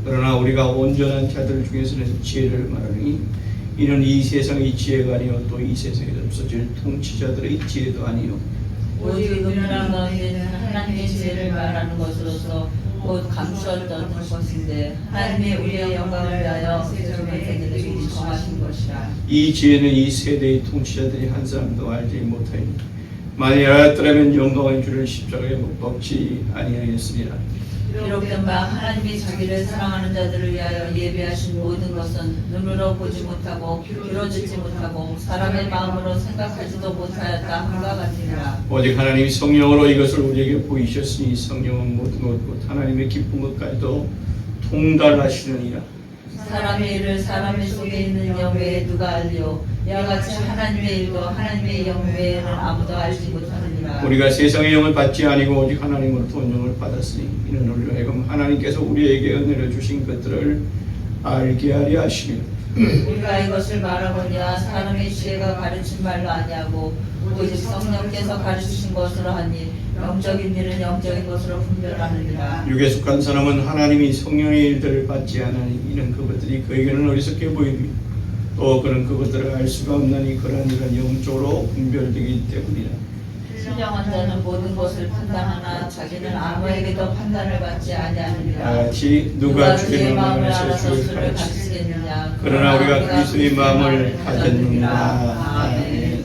그러나 우리가 온전한 자들 중에서는 지혜를 말하니 이는 이 세상의 지혜가 아니요 또 이 세상에 없어질 통치자들의 지혜도 아니요 오직 은밀한 너희는 하나님의 지혜를 말하는 것으로서 곧 감추었던 것인데 하나님의 우리의 영광을 위하여 세존의 세대들에게 정하신 것이라. 이 지혜는 이 세대의 통치자들이 한 사람도 알지 못하니 만일 알았더라면 영광의 주를 십자가에 못 박지 아니하였으리라. 기록된 바 하나님이 자기를 사랑하는 자들을 위하여 예비하신 모든 것은 눈으로 보지 못하고 귀로 듣지 못하고 사람의 마음으로 생각하지도 못하였다 함과 같으니라. 오직 하나님이 성령으로 이것을 우리에게 보이셨으니 성령은 모든 것 곧 하나님의 기쁜 것까지도 통달하시느니라. 사람의 일을 사람의 속에 있는 영 외에 누가 알리요 이와 같이 하나님의 일도 하나님의 영 외에는 아무도 알지 못하느니라. 우리가 세상의 영을 받지 아니고 오직 하나님으로부터 영을 받았으니 이는 우리로 하여금 하나님께서 우리에게 은혜로 주신 것들을 알게 하려 하시며 우리가 이것을 말하거니와 사람의 지혜가 가르친 말로 아니하고 오직 성령께서 가르치신 것으로 하니 영적인 일은 영적인 것으로 분별하느니라. 육에 속한 사람은 하나님이 성령의 일들을 받지 않으니 이는 그것들이 그에게는 어리석게 보이며 또 그는 그것들을 알 수가 없나니 그러한 일은 영적으로 분별되기 때문이라. 신령한 자는 모든 것을 판단하나 자기는 아무에게도 판단을 받지 아니하느니라. 같이 누가 주의 마음을 알아서 알아서 주를 주를 가르치시 가르치겠느냐. 그러나 우리가 그리스도의 마음을 가졌느니라. 아멘.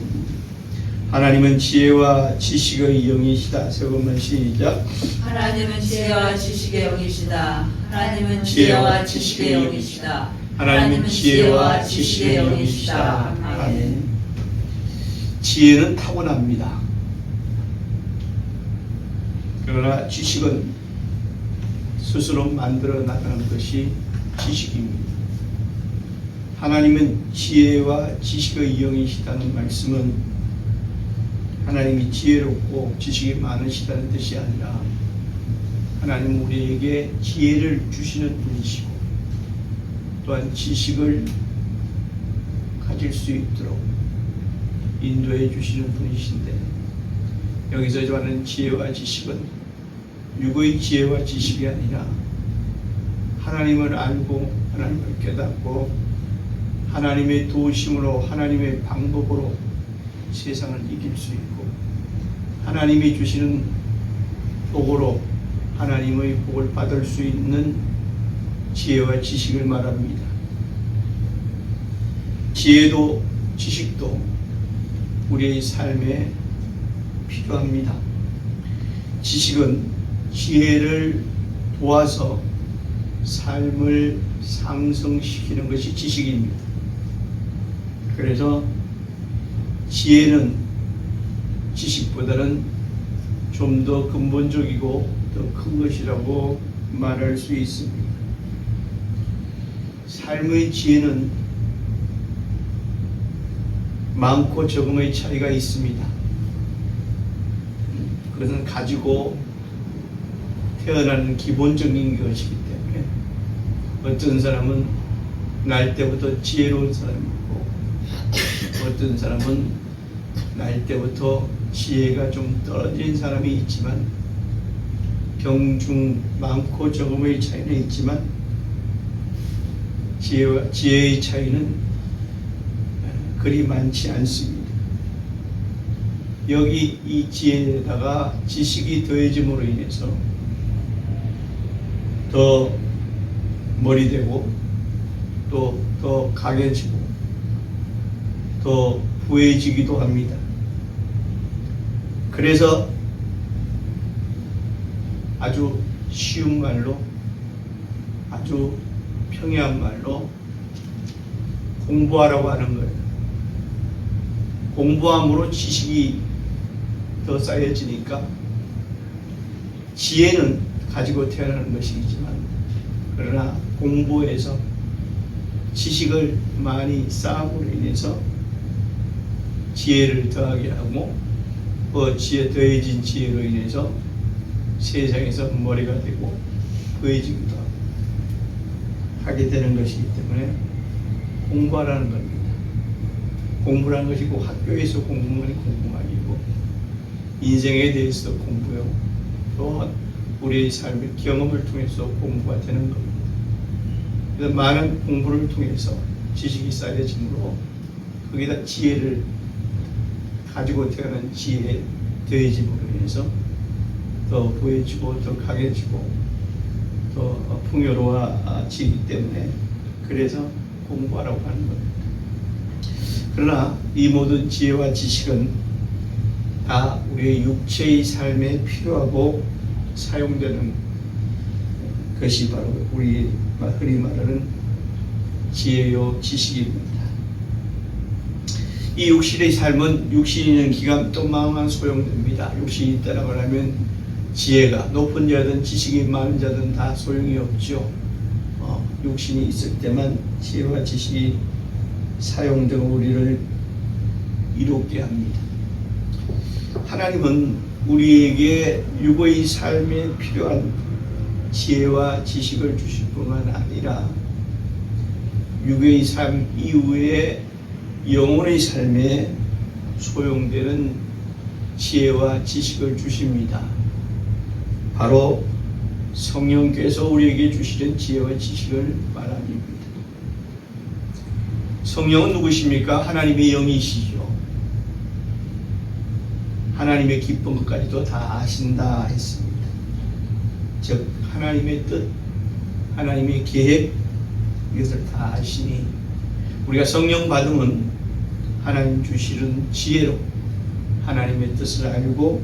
하나님은 지혜와 지식의 영이시다. 세 번만 시작. 하나님은 지혜와 지식의 영이시다. 하나님은 지혜와 지식의 영이시다. 하나님은 지혜와 지식의 영이시다. 아멘. 지혜는 타고납니다. 그러나 지식은 스스로 만들어 나가는 것이 지식입니다. 하나님은 지혜와 지식의 영이시다는 말씀은 하나님이 지혜롭고 지식이 많으시다는 뜻이 아니라 하나님은 우리에게 지혜를 주시는 분이시고 또한 지식을 가질 수 있도록 인도해 주시는 분이신데 여기서 말하는 지혜와 지식은 육의 지혜와 지식이 아니라 하나님을 알고 하나님을 깨닫고 하나님의 도우심으로 하나님의 방법으로 세상을 이길 수 있고 하나님이 주시는 복으로 하나님의 복을 받을 수 있는 지혜와 지식을 말합니다. 지혜도 지식도 우리의 삶에 필요합니다. 지식은 지혜를 도와서 삶을 상승시키는 것이 지식입니다. 그래서 지혜는 지식보다는 좀 더 근본적이고 더 큰 것이라고 말할 수 있습니다. 삶의 지혜는 많고 적음의 차이가 있습니다. 그것은 가지고 태어나는 기본적인 것이기 때문에 어떤 사람은 날 때부터 지혜로운 사람이 있고 어떤 사람은 날 때부터 지혜가 좀 떨어진 사람이 있지만 병중 많고 적음의 차이는 있지만 지혜의 차이는 그리 많지 않습니다. 여기 이 지혜에다가 지식이 더해짐으로 인해서 더 머리되고 또 더 강해지고 더 부해지기도 합니다. 그래서 아주 쉬운 말로 아주 평이한 말로 공부하라고 하는 거예요. 공부함으로 지식이 더 쌓여지니까 지혜는 가지고 태어나는 것이지만 그러나 공부해서 지식을 많이 쌓음으로 인해서 지혜를 더하게 하고 그 더해진 지혜로 인해서 세상에서 머리가 되고 부해지기도 하고 하게 되는 것이기 때문에 공부하라는 겁니다. 공부라는 것이 꼭 학교에서 공부만이 공부만이고 인생에 대해서도 공부요 또한 우리의 삶의 경험을 통해서 공부가 되는 겁니다. 그래서 많은 공부를 통해서 지식이 쌓여지므로 거기다 지혜를 가지고 태어난 지혜에 더해짐으로 인해서 더 보여지고 더 강해지고 더 풍요로워지기 때문에 그래서 공부하라고 하는 겁니다. 그러나 이 모든 지혜와 지식은 다 우리의 육체의 삶에 필요하고 사용되는 것이 바로 우리 흔히 말하는 지혜요 지식입니다. 이 육신의 삶은 육신이 있는 기간 동안만 소용됩니다. 육신이 있다라고 하면 지혜가 높은 자든 지식이 많은 자든 다 소용이 없죠. 육신이 있을 때만 지혜와 지식이 사용되고 우리를 이롭게 합니다. 하나님은 우리에게 육의 삶에 필요한 지혜와 지식을 주실 뿐만 아니라 육의 삶 이후에 영혼의 삶에 소용되는 지혜와 지식을 주십니다. 바로 성령께서 우리에게 주시는 지혜와 지식을 말합니다. 성령은 누구십니까? 하나님의 영이시죠. 하나님의 기쁜 것까지도 다 아신다 했습니다. 즉 하나님의 뜻, 하나님의 계획 이것을 다 아시니 우리가 성령 받으면 하나님 주시는 지혜로 하나님의 뜻을 알고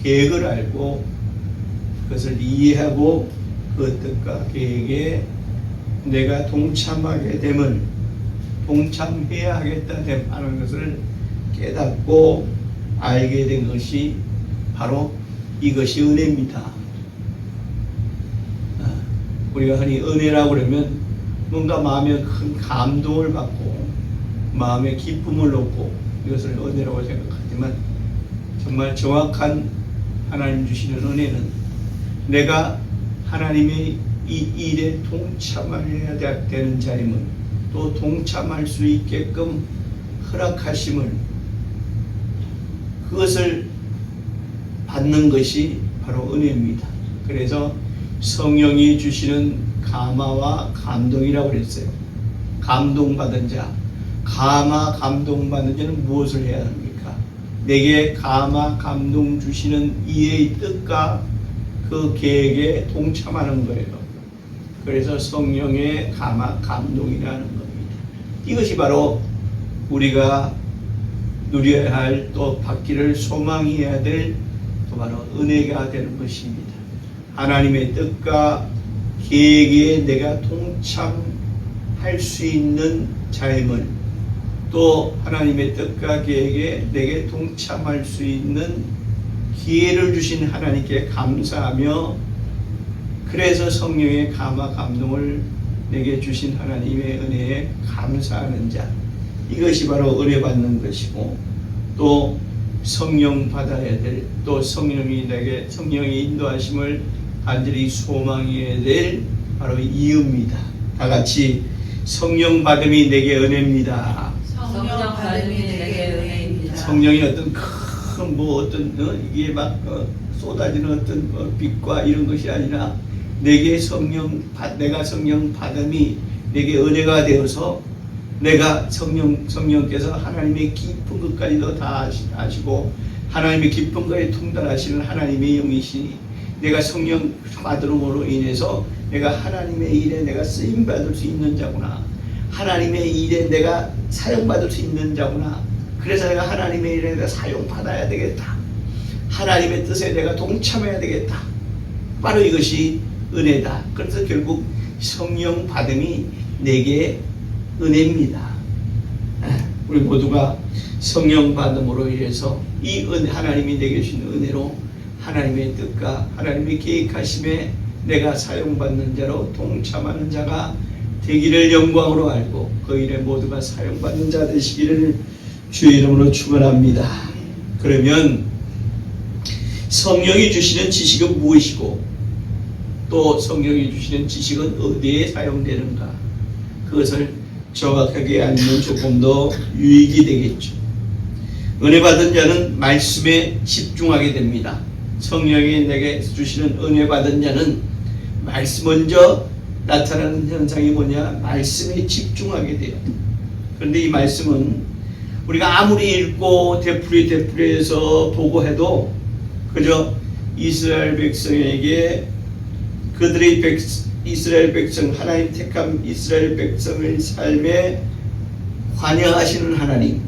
계획을 알고 그것을 이해하고 그 뜻과 계획에 내가 동참하게 됨을 동참해야 하겠다 하는 것을 깨닫고 알게 된 것이 바로 이것이 은혜입니다. 우리가 흔히 은혜라고 그러면 뭔가 마음에 큰 감동을 받고 마음에 기쁨을 얻고 이것을 은혜라고 생각하지만 정말 정확한 하나님 주시는 은혜는 내가 하나님의 이 일에 동참해야 되는 자임을 또 동참할 수 있게끔 허락하심을 그것을 받는 것이 바로 은혜입니다. 그래서 성령이 주시는 감화와 감동이라고 그랬어요. 감동받은 자, 감화 감동받는 자는 무엇을 해야 합니까? 내게 감화 감동 주시는 이의 뜻과 그 계획에 동참하는 거예요. 그래서 성령의 감화 감동이라는 겁니다. 이것이 바로 우리가 누려야 할 또 받기를 소망해야 될 또 바로 은혜가 되는 것입니다. 하나님의 뜻과 계획에 내가 동참할 수 있는 자임을 또 하나님의 뜻과 계획에 내게 동참할 수 있는 기회를 주신 하나님께 감사하며 그래서 성령의 감화 감동을 내게 주신 하나님의 은혜에 감사하는 자 이것이 바로 은혜 받는 것이고 또 성령 받아야 될 또 성령이 내게 성령의 인도하심을 간절히 소망해야 될 바로 이유입니다. 다 같이 성령 받음이 내게 은혜입니다. 성령 받음이 내게 은혜입니다. 성령이 어떤 큰 어떤 이게 막 쏟아지는 어떤 빛과 이런 것이 아니라 내가 성령 받음이 내게 은혜가 되어서 내가 성령께서 하나님의 깊은 것까지도 다 아시고 하나님의 깊은 것에 통달하시는 하나님의 영이시니 내가 성령 받음으로 인해서 내가 하나님의 일에 내가 쓰임 받을 수 있는 자구나. 하나님의 일에 내가 사용받을 수 있는 자구나. 그래서 내가 하나님의 일에 내가 사용받아야 되겠다. 하나님의 뜻에 내가 동참해야 되겠다. 바로 이것이 은혜다. 그래서 결국 성령 받음이 내게 은혜입니다. 우리 모두가 성령 받음으로 인해서 이 하나님이 내게 주신 은혜로 하나님의 뜻과 하나님의 계획하심에 내가 사용받는 자로 동참하는 자가 되기를 영광으로 알고 그 일에 모두가 사용받는 자 되시기를 주의 이름으로 축원합니다. 그러면 성령이 주시는 지식은 무엇이고 또 성령이 주시는 지식은 어디에 사용되는가 그것을 정확하게 알면 조금 더 유익이 되겠죠. 은혜 받은 자는 말씀에 집중하게 됩니다. 성령이 내게 주시는 은혜 받은 자는 말씀 먼저 나타나는 현상이 뭐냐? 말씀에 집중하게 돼요. 그런데 이 말씀은 우리가 아무리 읽고 되풀이해서 보고 해도 그저 이스라엘 백성에게 이스라엘 백성, 하나님 택한 이스라엘 백성의 삶에 관여하시는 하나님,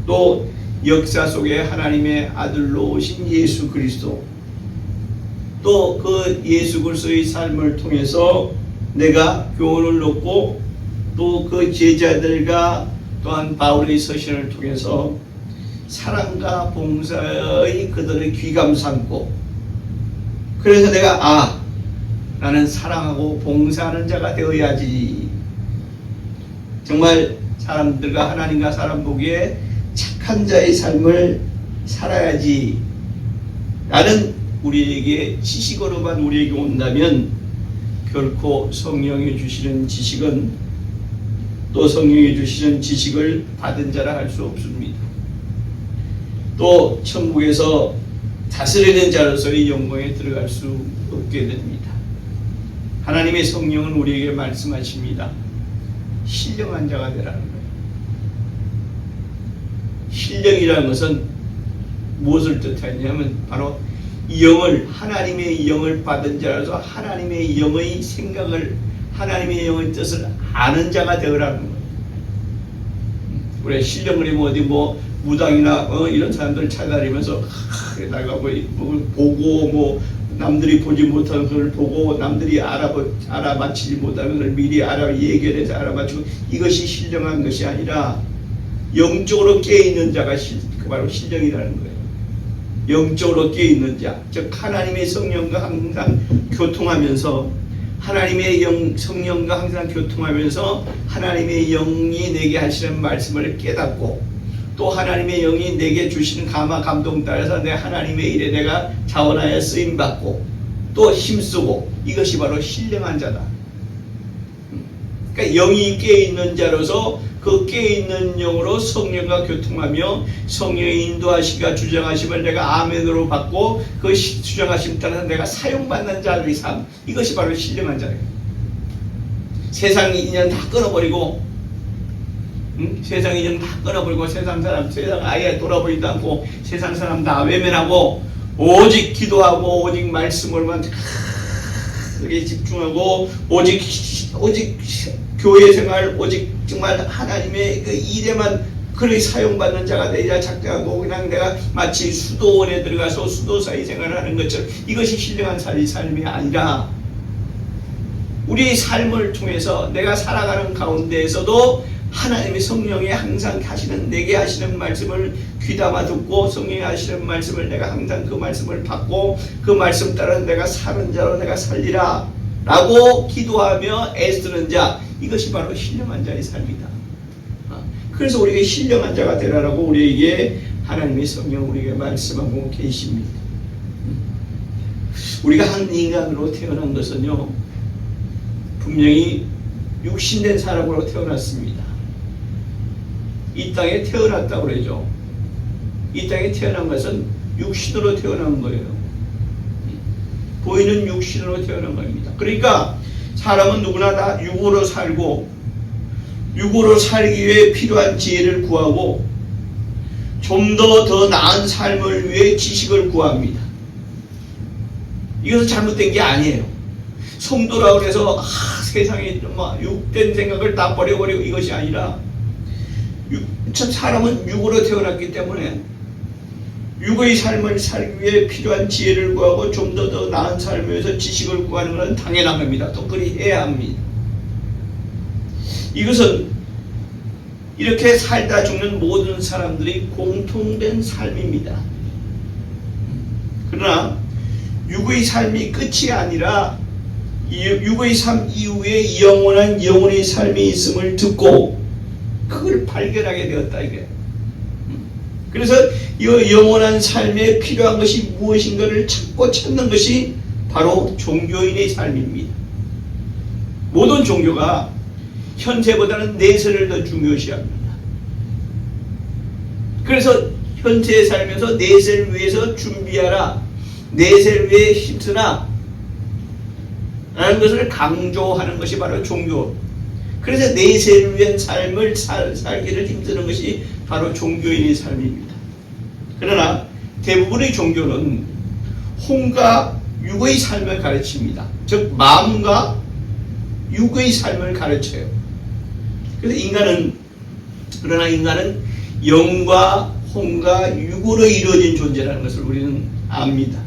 또 역사 속에 하나님의 아들로 오신 예수 그리스도, 또 그 예수 그리스도의 삶을 통해서 내가 교훈을 얻고 또 그 제자들과 또한 바울의 서신을 통해서 사랑과 봉사의 그들의 귀감 삼고, 그래서 내가 나는 사랑하고 봉사하는 자가 되어야지, 정말 사람들과 하나님과 사람 보기에 착한 자의 삶을 살아야지 라는 우리에게 지식으로만 우리에게 온다면 결코 성령이 주시는 지식은, 또 성령이 주시는 지식을 받은 자라 할 수 없습니다. 또 천국에서 다스리는 자로서의 영광에 들어갈 수 없게 됩니다. 하나님의 성령은 우리에게 말씀하십니다. 신령한 자가 되라는 거예요. 신령이라는 것은 무엇을 뜻하냐면 바로 하나님의 영을 받은 자라서 하나님의 영의 생각을, 하나님의 영의 뜻을 아는 자가 되어라는 거예요. 우리 신령그림 어디 무당이나 이런 사람들 찾아다니면서 내가 보고 남들이 보지 못하는 것을 보고 남들이 알아맞히지 못하는 것을 미리 예견해서 알아맞히고, 이것이 신령한 것이 아니라 영적으로 깨어있는 자가 바로 신령이라는 거예요. 영적으로 깨어있는 자, 즉 하나님의 성령과 항상 교통하면서, 하나님의 성령과 항상 교통하면서 하나님의 영이 내게 하시는 말씀을 깨닫고, 또 하나님의 영이 내게 주시는 감동 따라서 내 하나님의 일에 내가 자원하여 쓰임받고 또 힘쓰고, 이것이 바로 신령한 자다. 그러니까 영이 깨어있는 자로서 그 깨어있는 영으로 성령과 교통하며 성령의 인도하심과 주장하심을 내가 아멘으로 받고 그 주장하심 따라서 내가 사용받는 자의 삶, 이것이 바로 신령한 자예요. 세상 인연 다 끊어버리고, 세상 인연 다 끊어버리고 세상 아예 돌아보지도 않고 세상 사람 다 외면하고 오직 기도하고 오직 말씀을만 크게 집중하고 오직 교회 생활, 오직 정말 하나님의 그 일에만 그렇게 사용받는 자가 되자 작정하고, 그냥 내가 마치 수도원에 들어가서 수도사의 생활을 하는 것처럼, 이것이 신령한 삶이 아니라 우리의 삶을 통해서 내가 살아가는 가운데에서도 하나님의 성령이 항상 내게 하시는 말씀을 귀담아 듣고, 성령이 하시는 말씀을 내가 항상 그 말씀을 받고 그 말씀 따라 내가 사는 자로 내가 살리라 라고 기도하며 애쓰는 자, 이것이 바로 신령한 자의 삶이다. 그래서 우리에게 신령한 자가 되라라고 우리에게 하나님의 성령 우리에게 말씀하고 계십니다. 우리가 한 인간으로 태어난 것은요, 분명히 육신된 사람으로 태어났습니다. 이 땅에 태어났다고 그러죠. 이 땅에 태어난 것은 육신으로 태어난 거예요. 보이는 육신으로 태어난 겁니다. 그러니까 사람은 누구나 다 육으로 살고, 육으로 살기 위해 필요한 지혜를 구하고 좀 더 나은 삶을 위해 지식을 구합니다. 이것은 잘못된 게 아니에요. 성도라고 해서 세상에 육된 생각을 다 버려버리고 이것이 아니라, 사람은 육으로 태어났기 때문에 육의 삶을 살기 위해 필요한 지혜를 구하고 좀 더 나은 삶을 위해서 지식을 구하는 것은 당연한 겁니다. 또 그리 해야 합니다. 이것은 이렇게 살다 죽는 모든 사람들이 공통된 삶입니다. 그러나 육의 삶이 끝이 아니라 육의 삶 이후에 영원한 영혼의 삶이 있음을 듣고 그걸 발견하게 되었다, 이게. 그래서 이 영원한 삶에 필요한 것이 무엇인가를 찾는 것이 바로 종교인의 삶입니다. 모든 종교가 현세보다는 내세를 더 중요시합니다. 그래서 현세에 살면서 내세를 위해서 준비하라, 내세를 위해 힘쓰라, 라는 것을 강조하는 것이 바로 종교. 그래서 내세를 위한 삶을 살기를 힘쓰는 것이 바로 종교인의 삶입니다. 그러나 대부분의 종교는 혼과 육의 삶을 가르칩니다. 즉 마음과 육의 삶을 가르쳐요. 그래서 그러나 인간은 영과 혼과 육으로 이루어진 존재라는 것을 우리는 압니다.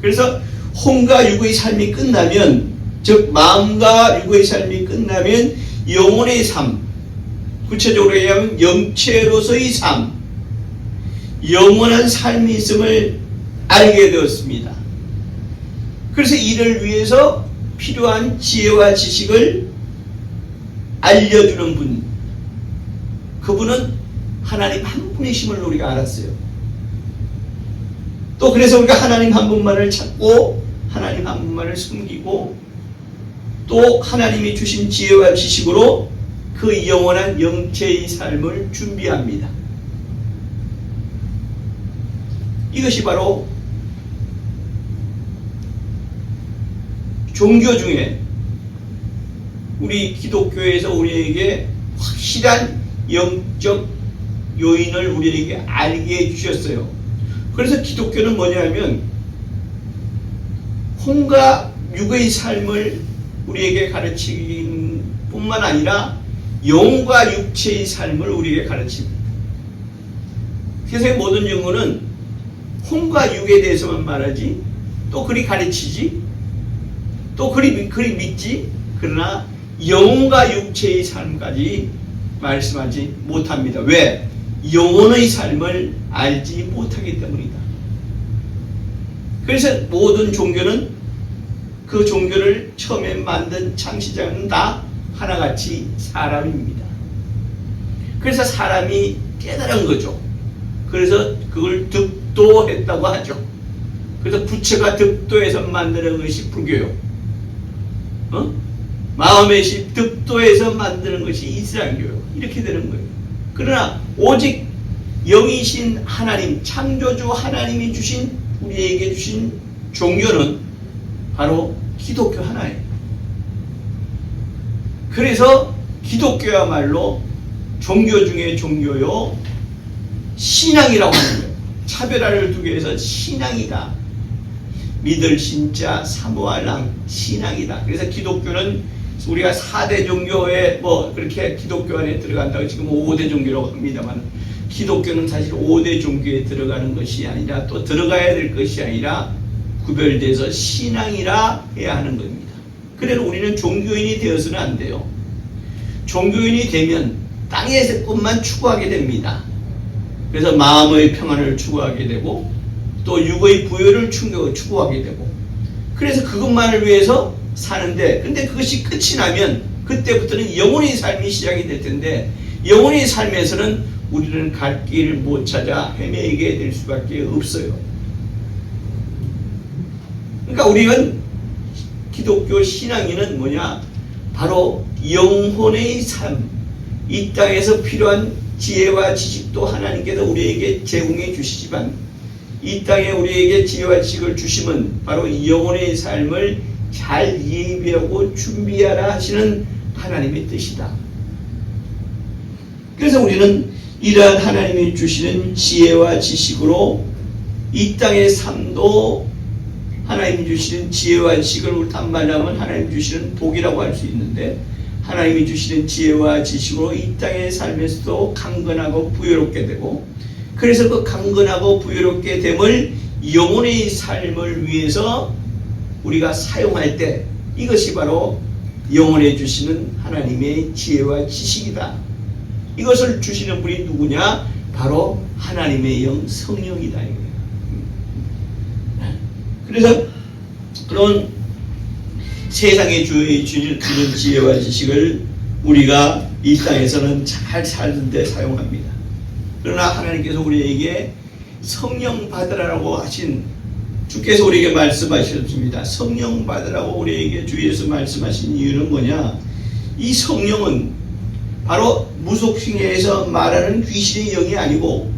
그래서 혼과 육의 삶이 끝나면, 즉 마음과 육의 삶이 끝나면 영혼의 삶, 구체적으로 얘기하면 영체로서의 삶, 영원한 삶이 있음을 알게 되었습니다. 그래서 이를 위해서 필요한 지혜와 지식을 알려주는 분, 그분은 하나님 한 분이심을 우리가 알았어요. 또 그래서 우리가 하나님 한 분만을 찾고 하나님 한 분만을 숨기고 또 하나님이 주신 지혜와 지식으로 그 영원한 영체의 삶을 준비합니다. 이것이 바로 종교 중에 우리 기독교에서 우리에게 확실한 영적 요인을 우리에게 알게 해주셨어요. 그래서 기독교는 뭐냐면 혼과 육의 삶을 우리에게 가르치긴 뿐만 아니라 영과 육체의 삶을 우리에게 가르칩니다. 세상의 모든 연구는 혼과 육에 대해서만 말하지, 또 그리 가르치지, 또 그리 믿지, 그러나 영과 육체의 삶까지 말씀하지 못합니다. 왜? 영혼의 삶을 알지 못하기 때문이다. 그래서 모든 종교는 그 종교를 처음에 만든 창시자는 다 하나같이 사람입니다. 그래서 사람이 깨달은 거죠. 그래서 그걸 득도했다고 하죠. 그래서 부처가 득도해서 만드는 것이 불교요. 마음의 득도해서 만드는 것이 이슬람교요. 이렇게 되는 거예요. 그러나 오직 영이신 하나님, 창조주 하나님이 주신, 우리에게 주신 종교는 바로 기독교 하나예요. 그래서 기독교야말로 종교 중에 종교요, 신앙이라고 하는 거예요. 차별화를 두기 위해서 신앙이다. 믿을 신자, 사모할 랑, 신앙이다. 그래서 기독교는 우리가 4대 종교에 그렇게 기독교 안에 들어간다고 지금 5대 종교라고 합니다만, 기독교는 사실 5대 종교에 들어가는 것이 아니라, 또 들어가야 될 것이 아니라 구별돼서 신앙이라 해야 하는 겁니다. 그래서 우리는 종교인이 되어서는 안 돼요. 종교인이 되면 땅에서뿐만 추구하게 됩니다. 그래서 마음의 평안을 추구하게 되고 또 육의 부여를 추구하게 되고, 그래서 그것만을 위해서 사는데, 근데 그것이 끝이 나면 그때부터는 영혼의 삶이 시작이 될 텐데, 영혼의 삶에서는 우리는 갈 길을 못 찾아 헤매게 될 수밖에 없어요. 그러니까 우리는 기독교 신앙인은 뭐냐? 바로 영혼의 삶, 이 땅에서 필요한 지혜와 지식도 하나님께서 우리에게 제공해 주시지만, 이 땅에 우리에게 지혜와 지식을 주심은 바로 영혼의 삶을 잘 예비하고 준비하라 하시는 하나님의 뜻이다. 그래서 우리는 이러한 하나님이 주시는 지혜와 지식으로 이 땅의 삶도, 하나님이 주시는 지혜와 지식을 단말하면 하나님이 주시는 복이라고 할 수 있는데, 하나님이 주시는 지혜와 지식으로 이 땅의 삶에서도 강건하고 부유롭게 되고, 그래서 그 강건하고 부유롭게 됨을 영혼의 삶을 위해서 우리가 사용할 때, 이것이 바로 영혼에 주시는 하나님의 지혜와 지식이다. 이것을 주시는 분이 누구냐? 바로 하나님의 영 성령이다. 그래서 그런 세상에 주는 지혜와 지식을 우리가 이 땅에서는 잘 살는데 사용합니다. 그러나 하나님께서 우리에게 성령 받으라고 하신, 주께서 우리에게 말씀하셨습니다. 성령 받으라고 우리에게 주위에서 말씀하신 이유는 뭐냐? 이 성령은 바로 무속신에서 말하는 귀신의 영이 아니고,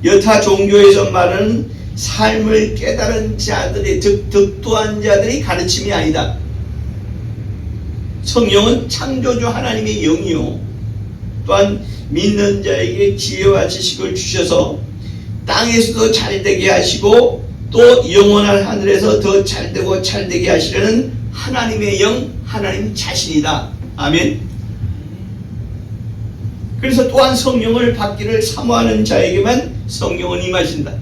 여타 종교에서 말하는 삶을 깨달은 자들의, 즉 득도한 자들의 가르침이 아니다. 성령은 창조주 하나님의 영이요 또한 믿는 자에게 지혜와 지식을 주셔서 땅에서도 잘되게 하시고 또 영원한 하늘에서 더 잘되고 잘되게 하시려는 하나님의 영, 하나님 자신이다. 아멘. 그래서 또한 성령을 받기를 사모하는 자에게만 성령은 임하신다.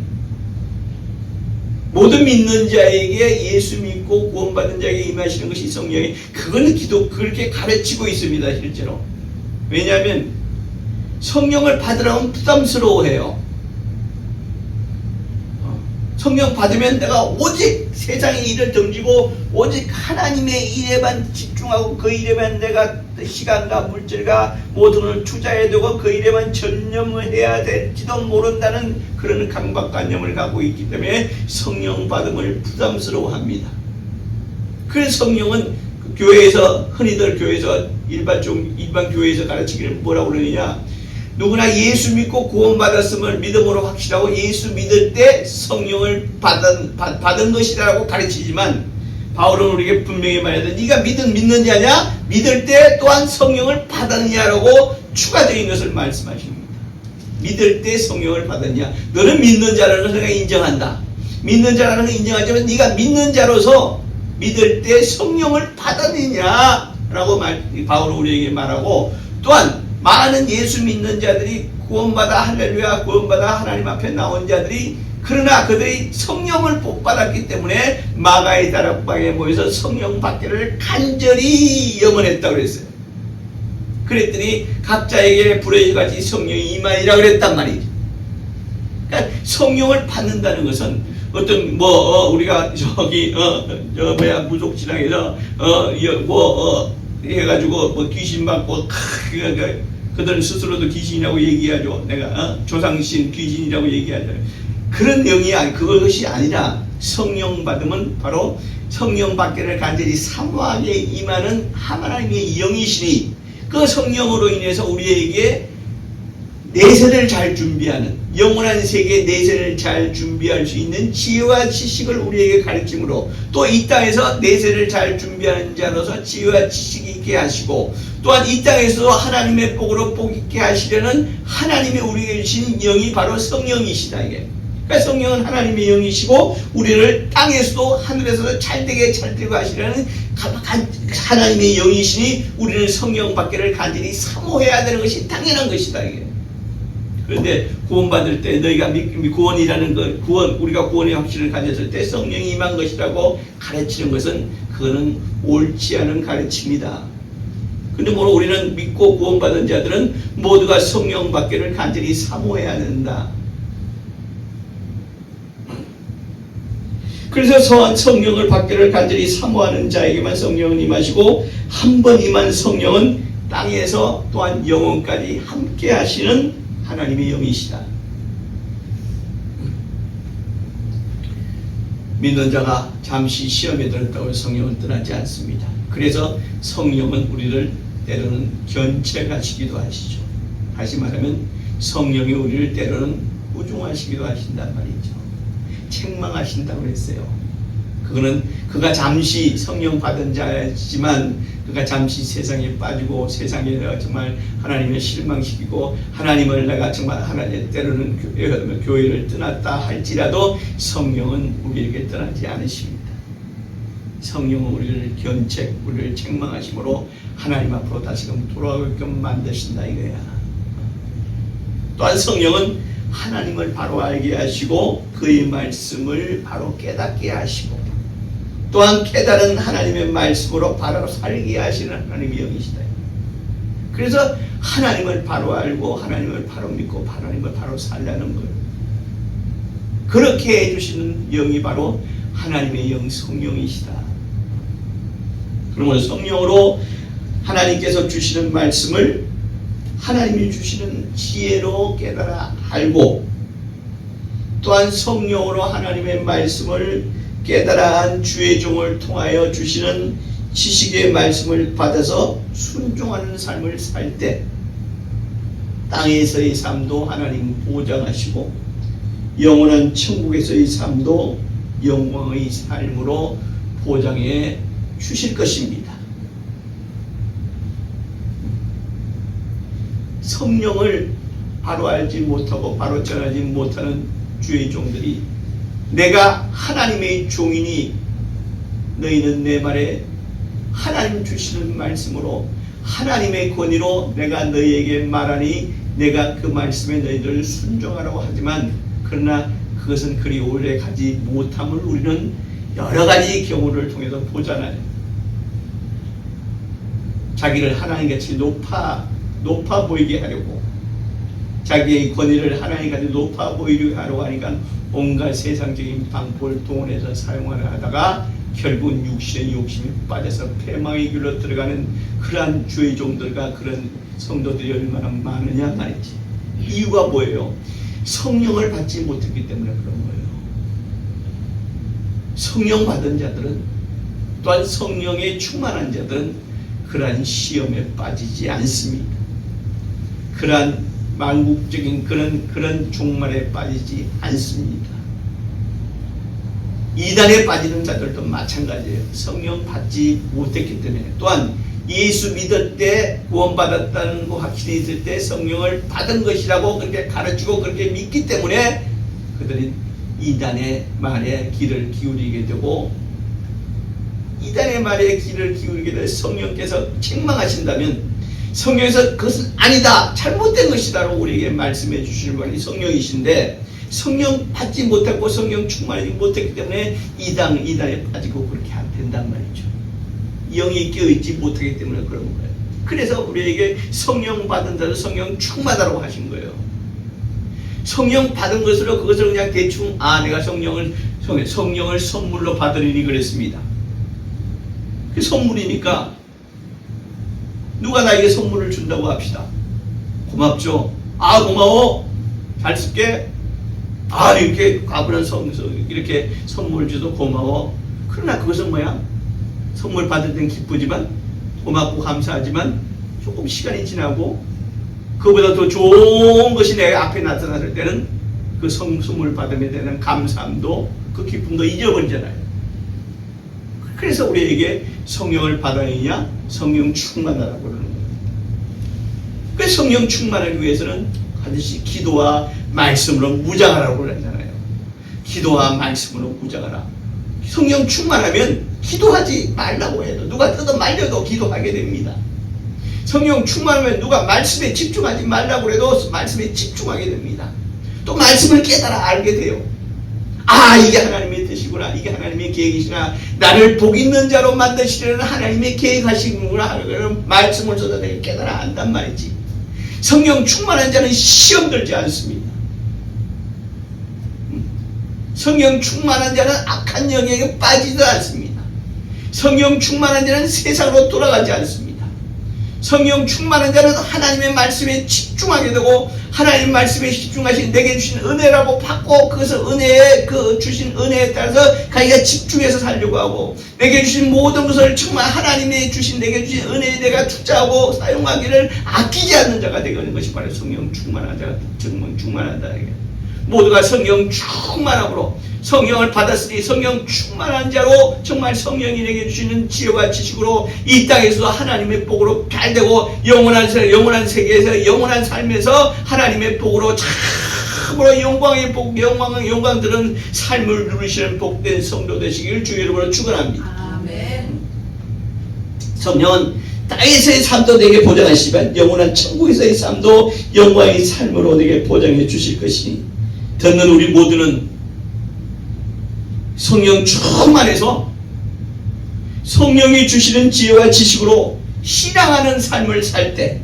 모든 믿는 자에게 예수 믿고 구원받은 자에게 임하시는 것이 성령이, 그거는 그렇게 가르치고 있습니다. 실제로. 왜냐하면 성령을 받으라면 부담스러워해요. 성령 받으면 내가 오직 세상의 일을 던지고 오직 하나님의 일에만 집중하고 그 일에만 내가 시간과 물질과 모든을 투자해야 되고 그 일에만 전념을 해야 될지도 모른다는 그런 강박관념을 갖고 있기 때문에 성령 받음을 부담스러워합니다. 그래서 성령은 교회에서, 흔히들 교회에서 일반 교회에서 가르치기를 뭐라고 그러느냐, 누구나 예수 믿고 구원받았음을 믿음으로 확실하고 예수 믿을 때 성령을 받은 것이라고 가르치지만, 바울은 우리에게 분명히 말하되 네가 믿는 자냐? 믿을 때 또한 성령을 받았냐라고 추가적인 것을 말씀하십니다. 믿을 때 성령을 받았냐? 너는 믿는 자라는 것을 내가 인정한다. 믿는 자라는 걸 인정하지만 네가 믿는 자로서 믿을 때 성령을 받았느냐라고 바울은 우리에게 말하고, 또한 많은 예수 믿는 자들이 구원받아 할렐루야 구원받아 하나님 앞에 나온 자들이, 그러나 그들이 성령을 못 받았기 때문에 마가의 다락방에 모여서 성령 받기를 간절히 염원했다고 그랬어요. 그랬더니 각자에게 불의같이 성령이 임하리라 그랬단 말이죠. 그러니까 성령을 받는다는 것은 어떤 우리가 무속신앙에서 해가지고 귀신 받고 그들은 스스로도 귀신이라고 얘기하죠. 내가 조상신 귀신이라고 얘기하죠. 그런 영이 그것이 아니라 성령 받음은 바로 성령 받기를 간절히 사모하게 임하는 하나님의 영이시니, 그 성령으로 인해서 우리에게 내세를 잘 준비하는, 영원한 세계 내세를 잘 준비할 수 있는 지혜와 지식을 우리에게 가르침으로, 또 이 땅에서 내세를 잘 준비하는 자로서 지혜와 지식이 있게 하시고, 또한 이 땅에서도 하나님의 복으로 복 있게 하시려는 하나님의 우리에게 주신 영이 바로 성령이시다. 이게 그러니까 성령은 하나님의 영이시고 우리를 땅에서도 하늘에서도 잘되게 하시려는 하나님의 영이시니 우리는 성령 받기를 간절히 사모해야 되는 것이 당연한 것이다. 이게. 그런데 구원받을 때 너희가 구원이라는 우리가 구원의 확신을 가졌을 때 성령이 임한 것이라고 가르치는 것은 그거는 옳지 않은 가르침이다. 근데 우리는 믿고 구원받은 자들은 모두가 성령 받기를 간절히 사모해야 된다. 그래서 성령을 받기를 간절히 사모하는 자에게만 성령은 임하시고, 한 번 임한 성령은 땅에서 또한 영원까지 함께 하시는 하나님의 영이시다. 믿는 자가 잠시 시험에 들었다고 성령은 떠나지 않습니다. 그래서 성령은 우리를 때로는 견책하시기도 하시죠. 다시 말하면 성령이 우리를 때로는 부중하시기도 하신단 말이죠. 책망하신다고 했어요. 그거는 그가 잠시 성령 받은 자지만 그가 잠시 세상에 빠지고 세상에 내가 정말 하나님을 실망시키고 하나님을 내가 정말 하나님 때로는 교회를 떠났다 할지라도 성령은 우리에게 떠나지 않으십니다. 성령은 우리를 우리를 책망하심으로 하나님 앞으로 다시금 돌아오게끔 만드신다 이거야. 또한 성령은 하나님을 바로 알게 하시고 그의 말씀을 바로 깨닫게 하시고, 또한 깨달은 하나님의 말씀으로 바로 살게 하시는 하나님의 영이시다. 그래서 하나님을 바로 알고 하나님을 바로 믿고 하나님을 바로 살라는 것, 그렇게 해주시는 영이 바로 하나님의 영 성령이시다. 그러므로 성령으로 하나님께서 주시는 말씀을 하나님이 주시는 지혜로 깨달아 알고, 또한 성령으로 하나님의 말씀을 깨달아 한 주의 종을 통하여 주시는 지식의 말씀을 받아서 순종하는 삶을 살 때 땅에서의 삶도 하나님 보장하시고 영원한 천국에서의 삶도 영광의 삶으로 보장해 주실 것입니다. 성령을 바로 알지 못하고 바로 전하지 못하는 주의 종들이 내가 하나님의 종이니 너희는 내 말에 하나님 주시는 말씀으로 하나님의 권위로 내가 너희에게 말하니 내가 그 말씀에 너희들을 순종하라고 하지만 그러나 그것은 그리 오래 가지 못함을 우리는 여러 가지 경우를 통해서 보잖아요. 자기를 하나님같이 높아 보이게 하려고 자기의 권위를 하나님같이 높아 보이려고 하려고 하니까 온갖 세상적인 방법을 동원해서 사용하려 하다가 결국은 육신의 욕심이 빠져서 패망의 길로 들어가는 그러한 주의 종들과 그런 성도들이 얼마나 많으냐 말이지. 이유가 뭐예요? 성령을 받지 못했기 때문에 그런 거예요. 성령 받은 자들은 또한 성령에 충만한 자들은 그러한 시험에 빠지지 않습니다. 그러한 망국적인 그런 종말에 빠지지 않습니다. 이단에 빠지는 자들도 마찬가지예요. 성령 받지 못했기 때문에 또한 예수 믿을 때 구원받았다는 거 확신이 있을 때 성령을 받은 것이라고 그렇게 가르치고 그렇게 믿기 때문에 그들이 이단의 말에 귀를 기울이게 되고 이단의 말에 귀를 기울이게 되어 성령께서 책망하신다면 성령에서 그것은 아니다 잘못된 것이다라고 우리에게 말씀해 주시는 분이 성령이신데 성령 받지 못하고 성령 충만하지 못했기 때문에 이단에 빠지고 그렇게 안 된단 말이죠. 영이 깨어있지 못하기 때문에 그런 거예요. 그래서 우리에게 성령 받은 자를 성령 충만하라고 하신 거예요. 성령 받은 것으로 그것을 그냥 대충 내가 성령을 선물로 받으리니 그랬습니다. 그 선물이니까 누가 나에게 선물을 준다고 합시다. 고맙죠. 고마워. 잘 쓸게. 이렇게 가부란 이렇게 선물 줘도 고마워. 그러나 그것은 뭐야? 선물 받을 땐 기쁘지만 고맙고 감사하지만 조금 시간이 지나고 그보다 더 좋은 것이 내 앞에 나타났을 때는 그 선물 받음에 대한 감사함도 그 기쁨도 잊어버리잖아요. 그래서 우리에게 성령을 받아야 하느냐? 성령 충만하라고 그러는 거예요. 그래서 성령 충만하기 위해서는 반드시 기도와 말씀으로 무장하라고 그러잖아요. 기도와 말씀으로 무장하라. 성령 충만하면 기도하지 말라고 해도 누가 뜯어 말려도 기도하게 됩니다. 성령 충만하면 누가 말씀에 집중하지 말라고 해도 말씀에 집중하게 됩니다. 또 말씀을 깨달아 알게 돼요. 이게 하나님의 뜻이구나. 이게 하나님의 계획이시구나. 나를 복 있는 자로 만드시려는 하나님의 계획하시구나. 그런 말씀을 쏟아내게 깨달아 안단 말이지. 성령 충만한 자는 시험 들지 않습니다. 성령 충만한 자는 악한 영역에 빠지지 않습니다. 성령 충만한 자는 세상으로 돌아가지 않습니다. 성령 충만한 자는 하나님의 말씀에 집중하게 되고 하나님 말씀에 집중하신 내게 주신 은혜라고 받고 그것을 은혜에 주신 은혜에 따라서 자기가 집중해서 살려고 하고 내게 주신 모든 것을 정말 하나님의 주신 내게 주신 은혜에 내가 투자하고 사용하기를 아끼지 않는 자가 되는 것이 바로 성령 충만한 자가 정말 충만하다. 모두가 성령 충만함으로 성령을 받았으니 성령 충만한 자로 정말 성령이 내게 주시는 지혜와 지식으로 이 땅에서도 하나님의 복으로 잘되고 영원한 세계에서 영원한 삶에서 하나님의 복으로 참으로 영광의 복, 영광 들은 삶을 누리시는 복된 성도 되시길 주의 이름으로 축원합니다. 아멘. 성령은 땅에서의 삶도 내게 보장하시지만 영원한 천국에서의 삶도 영광의 삶으로 내게 보장해 주실 것이니 듣는 우리 모두는 성령 충만해서 성령이 주시는 지혜와 지식으로 신앙하는 삶을 살 때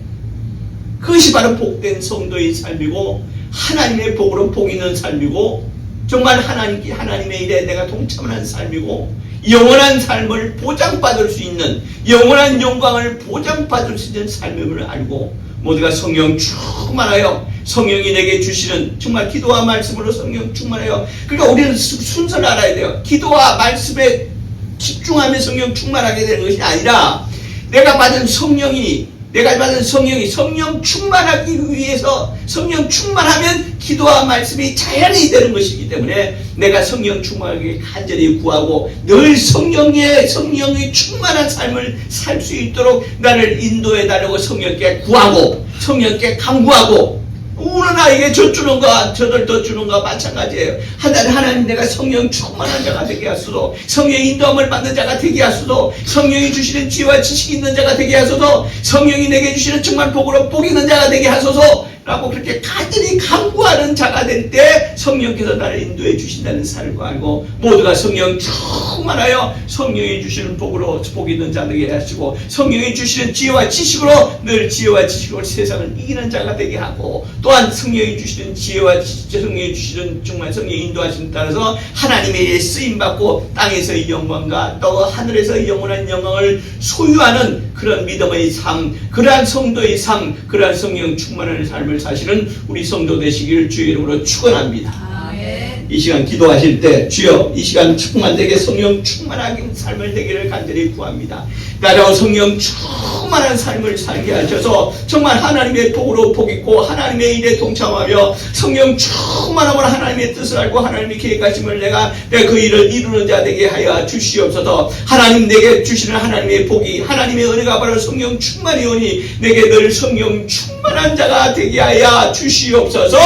그것이 바로 복된 성도의 삶이고 하나님의 복으로 복 있는 삶이고 정말 하나님의 일에 내가 동참하는 삶이고 영원한 삶을 보장받을 수 있는 영원한 영광을 보장받을 수 있는 삶임을 알고 모두가 성령 충만하여 성령이 내게 주시는 정말 기도와 말씀으로 성령 충만하여 그러니까 우리는 순서를 알아야 돼요. 기도와 말씀에 집중하며 성령 충만하게 되는 것이 아니라 내가 받은 성령이 내가 받은 성령 충만하기 위해서 성령 충만하면 기도와 말씀이 자연히 되는 것이기 때문에 내가 성령 충만하게 간절히 구하고 늘 성령의 충만한 삶을 살 수 있도록 나를 인도해 달라고 성령께 구하고 성령께 간구하고 우는 아이에게 저 주는 거 저들 더 주는 거 마찬가지예요. 하나님 내가 성령 충만한 자가 되게 하소서, 성령의 인도함을 받는 자가 되게 하소서, 성령이 주시는 지혜와 지식이 있는 자가 되게 하소서, 성령이 내게 주시는 정말 복으로 복 있는 자가 되게 하소서 라고 그렇게 간절히 간구하는 자가 될 때 성령께서 나를 인도해 주신다는 사실을 알고 모두가 성령 충만하여 성령이 주시는 복으로 복 있는 자 되게 하시고 성령이 주시는 지혜와 지식으로 늘 지혜와 지식으로 세상을 이기는 자가 되게 하고 또한 성령이 주시는 지혜와 성령이 주시는 정말 성령의 인도하심에 따라서 하나님의 쓰임받고 땅에서의 영광과 또 하늘에서의 영원한 영광을 소유하는 그런 믿음의 삶, 그러한 성도의 삶, 그러한 성령 충만한 삶을 사시는 우리 성도 되시기를 주의 이름으로 축원합니다. 아멘. 이 시간 기도하실 때 주여 이 시간 충만되게 성령 충만하게 삶을 되기를 간절히 구합니다. 나라와 성령 충만한 삶을 살게 하셔서 정말 하나님의 복으로 복 있고 하나님의 일에 동참하며 성령 충만함으로 하나님의 뜻을 알고 하나님의 계획하심을 내가 그 일을 이루는 자 되게 하여 주시옵소서. 하나님 내게 주시는 하나님의 복이 하나님의 은혜가 바로 성령 충만이 오니 내게 늘 성령 충만한 자가 되게 하여 주시옵소서.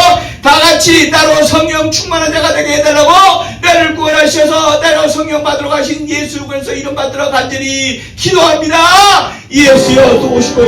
다같이 나로 성령 충만한 자가 되게 해달라고 나를 구원하셔서 나로 성령 받으러 가신 예수 그리스도 이름 받들어 간절히 기도합니다. 예수여 도우시고